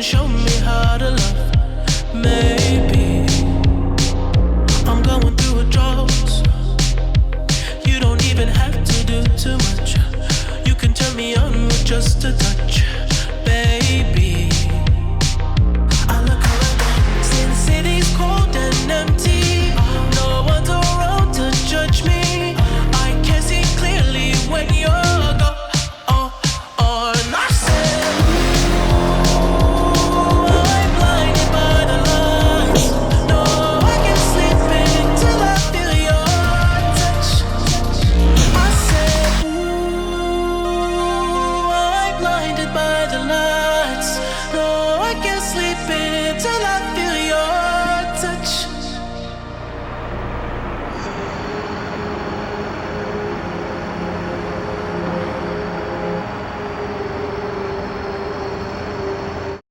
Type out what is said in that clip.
show me how to love. Maybe I'm going through a drought. You don't even have to do too much. You can turn me on with just a touch, baby. I look around, see the city's cold and empty. No one's around to judge me. I can see clearly when you're gone. And I said, I'm blinded by the lights. No, I can't sleep until I feel your touch. I said, I'm blinded by the lights. No, I can't sleep